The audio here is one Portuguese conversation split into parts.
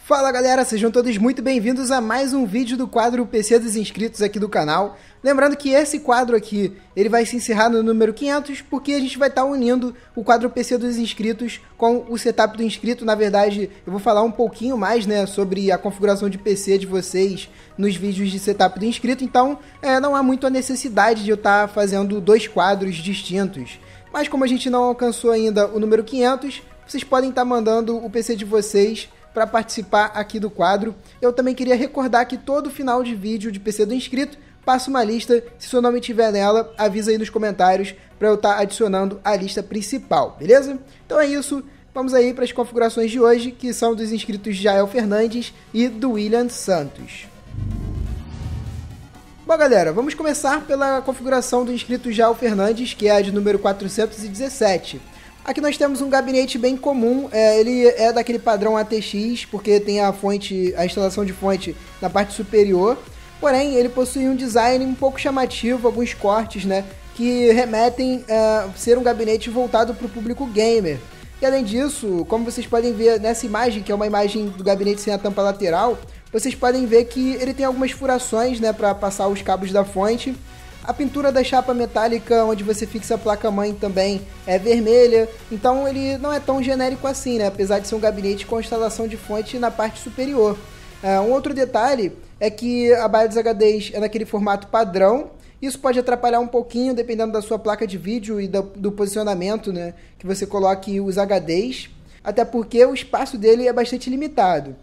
Fala galera, sejam todos muito bem-vindos a mais um vídeo do quadro PC dos inscritos aqui do canal. Lembrando que esse quadro aqui, ele vai se encerrar no número 500, porque a gente vai estar unindo o quadro PC dos inscritos com o setup do inscrito. Na verdade, eu vou falar um pouquinho mais, né, sobre a configuração de PC de vocês nos vídeos de setup do inscrito, então não há muito a necessidade de eu estar fazendo dois quadros distintos. Mas como a gente não alcançou ainda o número 500, vocês podem estar mandando o PC de vocês para participar aqui do quadro. Eu também queria recordar que todo final de vídeo de PC do inscrito passa uma lista. Se seu nome estiver nela, avisa aí nos comentários para eu estar adicionando a lista principal, beleza? Então é isso, vamos aí para as configurações de hoje, que são dos inscritos Jael Fernandes e do William Santos. Bom galera, vamos começar pela configuração do inscrito Jael Fernandes, que é a de número 417. Aqui nós temos um gabinete bem comum, ele é daquele padrão ATX, porque tem a instalação de fonte na parte superior, porém ele possui um design um pouco chamativo, alguns cortes, né, que remetem a ser um gabinete voltado para o público gamer. E além disso, como vocês podem ver nessa imagem, que é uma imagem do gabinete sem a tampa lateral, vocês podem ver que ele tem algumas furações, né, para passar os cabos da fonte. A pintura da chapa metálica onde você fixa a placa-mãe também é vermelha, então ele não é tão genérico assim, né? Apesar de ser um gabinete com instalação de fonte na parte superior. Um outro detalhe é que a baia dos HDs é naquele formato padrão. Isso pode atrapalhar um pouquinho dependendo da sua placa de vídeo e do posicionamento, né, que você coloque os HDs, até porque o espaço dele é bastante limitado.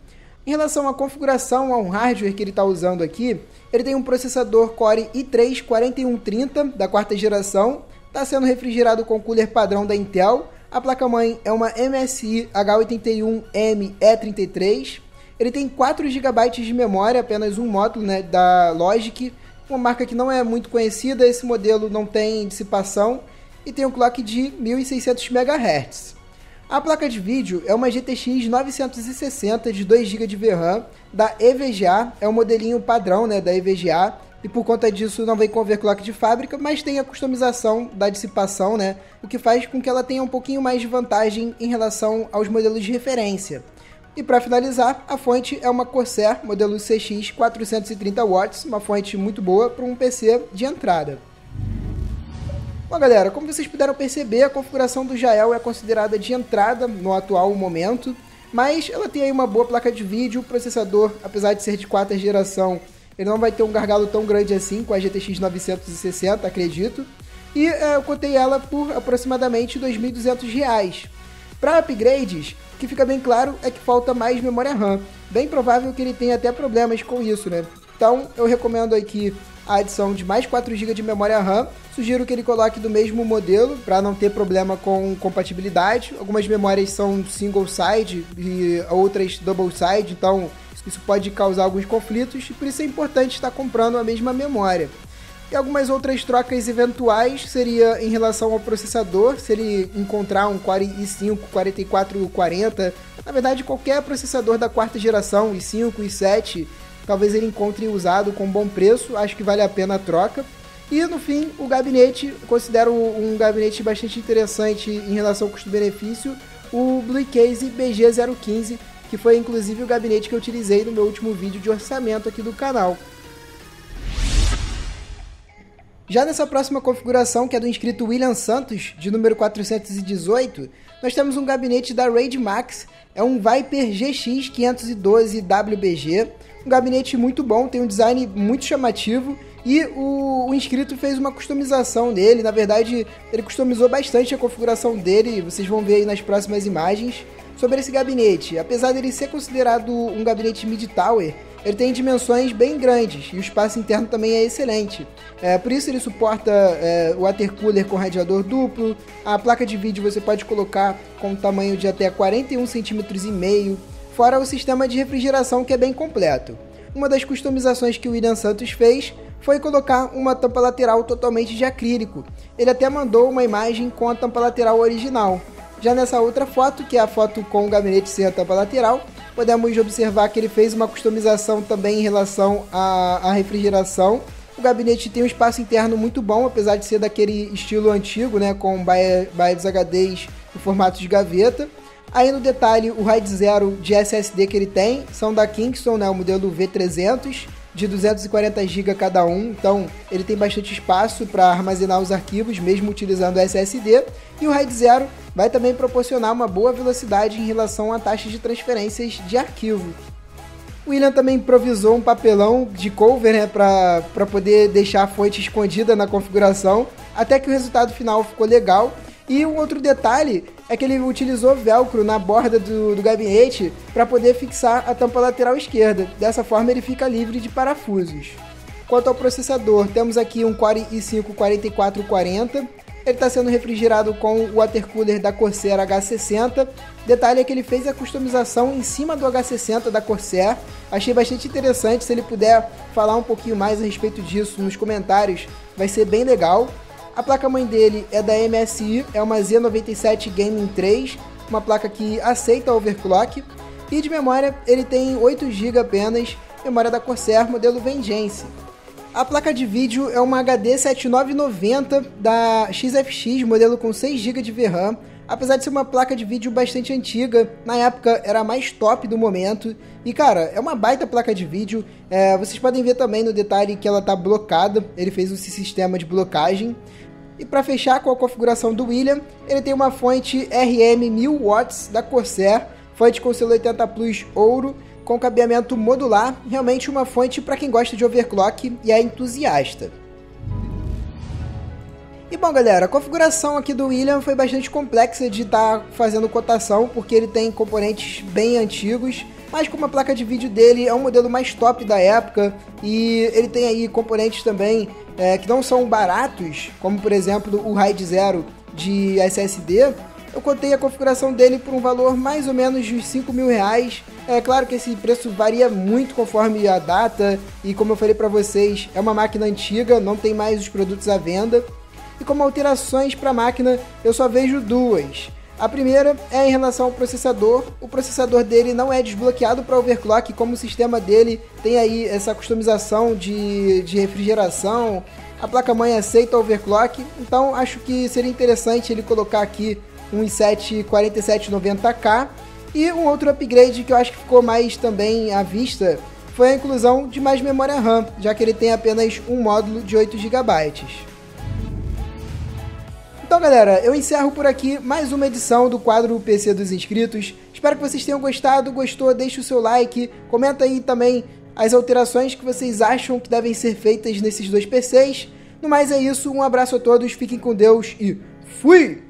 Em relação à configuração, ao hardware que ele está usando aqui, ele tem um processador Core i3 4130 da quarta geração, está sendo refrigerado com cooler padrão da Intel, a placa-mãe é uma MSI H81M E33, ele tem 4 GB de memória, apenas um módulo, né, da Logic, uma marca que não é muito conhecida, esse modelo não tem dissipação e tem um clock de 1600 MHz. A placa de vídeo é uma GTX 960 de 2 GB de VRAM da EVGA, é o modelinho padrão, né, da EVGA, e por conta disso não vem com overclock de fábrica, mas tem a customização da dissipação, né, o que faz com que ela tenha um pouquinho mais de vantagem em relação aos modelos de referência. E para finalizar, a fonte é uma Corsair modelo CX 430 watts, uma fonte muito boa para um PC de entrada. Bom galera, como vocês puderam perceber, a configuração do Jael é considerada de entrada no atual momento, mas ela tem aí uma boa placa de vídeo, o processador, apesar de ser de quarta geração, ele não vai ter um gargalo tão grande assim com a GTX 960, acredito, e eu cotei ela por aproximadamente R$ 2.200. Para upgrades, o que fica bem claro é que falta mais memória RAM, bem provável que ele tenha até problemas com isso, né? Então eu recomendo aqui a adição de mais 4 GB de memória RAM, sugiro que ele coloque do mesmo modelo para não ter problema com compatibilidade. Algumas memórias são single side e outras double side, então isso pode causar alguns conflitos e por isso é importante estar comprando a mesma memória. E algumas outras trocas eventuais seria em relação ao processador, se ele encontrar um Core i5 4440, na verdade qualquer processador da quarta geração, i5, i7, talvez ele encontre usado com bom preço, acho que vale a pena a troca. E no fim, o gabinete, considero um gabinete bastante interessante em relação ao custo-benefício, o Bluecase BG015, que foi inclusive o gabinete que eu utilizei no meu último vídeo de orçamento aqui do canal. Já nessa próxima configuração, que é do inscrito William Santos, de número 418, nós temos um gabinete da Raid Max, é um Viper GX 512 WBG, um gabinete muito bom, tem um design muito chamativo e o inscrito fez uma customização dele, na verdade ele customizou bastante a configuração dele, vocês vão ver aí nas próximas imagens. Sobre esse gabinete, apesar dele ser considerado um gabinete mid-tower, ele tem dimensões bem grandes e o espaço interno também é excelente. Por isso ele suporta o water cooler com radiador duplo, a placa de vídeo você pode colocar com um tamanho de até 41,5 cm, fora o sistema de refrigeração que é bem completo. Uma das customizações que o William Santos fez foi colocar uma tampa lateral totalmente de acrílico. Ele até mandou uma imagem com a tampa lateral original. Já nessa outra foto, que é a foto com o gabinete sem a tampa lateral, podemos observar que ele fez uma customização também em relação à refrigeração. O gabinete tem um espaço interno muito bom, apesar de ser daquele estilo antigo, né, com baia dos HDs em formato de gaveta. Aí no detalhe, o RAID 0 de SSD que ele tem são da Kingston, né, o modelo V300, de 240 GB cada um, então ele tem bastante espaço para armazenar os arquivos, mesmo utilizando SSD, e o RAID 0 vai também proporcionar uma boa velocidade em relação à taxa de transferências de arquivo. O William também improvisou um papelão de cover, né, para poder deixar a fonte escondida na configuração, até que o resultado final ficou legal. E um outro detalhe é que ele utilizou velcro na borda do gabinete para poder fixar a tampa lateral esquerda. Dessa forma ele fica livre de parafusos. Quanto ao processador, temos aqui um Core i5-4440. Ele está sendo refrigerado com o water cooler da Corsair H60. Detalhe é que ele fez a customização em cima do H60 da Corsair. Achei bastante interessante, se ele puder falar um pouquinho mais a respeito disso nos comentários, vai ser bem legal. A placa-mãe dele é da MSI, é uma Z97 Gaming 3, uma placa que aceita overclock. E de memória, ele tem 8 GB apenas, memória da Corsair, modelo Vengeance. A placa de vídeo é uma HD 7990 da XFX, modelo com 6 GB de VRAM. Apesar de ser uma placa de vídeo bastante antiga, na época era a mais top do momento. E cara, é uma baita placa de vídeo. Vocês podem ver também no detalhe que ela está blocada, ele fez um sistema de blocagem. E para fechar com a configuração do William, ele tem uma fonte RM 1000 watts da Corsair, fonte com selo 80 Plus ouro, com cabeamento modular, realmente uma fonte para quem gosta de overclock e é entusiasta. E bom galera, a configuração aqui do William foi bastante complexa de estar fazendo cotação, porque ele tem componentes bem antigos, mas como a placa de vídeo dele é um modelo mais top da época, e ele tem aí componentes também que não são baratos, como por exemplo o RAID 0 de SSD, eu cotei a configuração dele por um valor mais ou menos de uns R$5.000. É claro que esse preço varia muito conforme a data, e como eu falei para vocês, é uma máquina antiga, não tem mais os produtos à venda. E como alterações para a máquina, eu só vejo duas. A primeira é em relação ao processador. O processador dele não é desbloqueado para overclock, como o sistema dele tem aí essa customização de refrigeração. A placa-mãe aceita overclock, então acho que seria interessante ele colocar aqui um i7 4790K. E um outro upgrade que eu acho que ficou mais também à vista foi a inclusão de mais memória RAM, já que ele tem apenas um módulo de 8 GB. Então galera, eu encerro por aqui mais uma edição do quadro PC dos inscritos. Espero que vocês tenham gostado. Gostou? Deixa o seu like, comenta aí também as alterações que vocês acham que devem ser feitas nesses dois PCs. No mais é isso, um abraço a todos, fiquem com Deus e fui!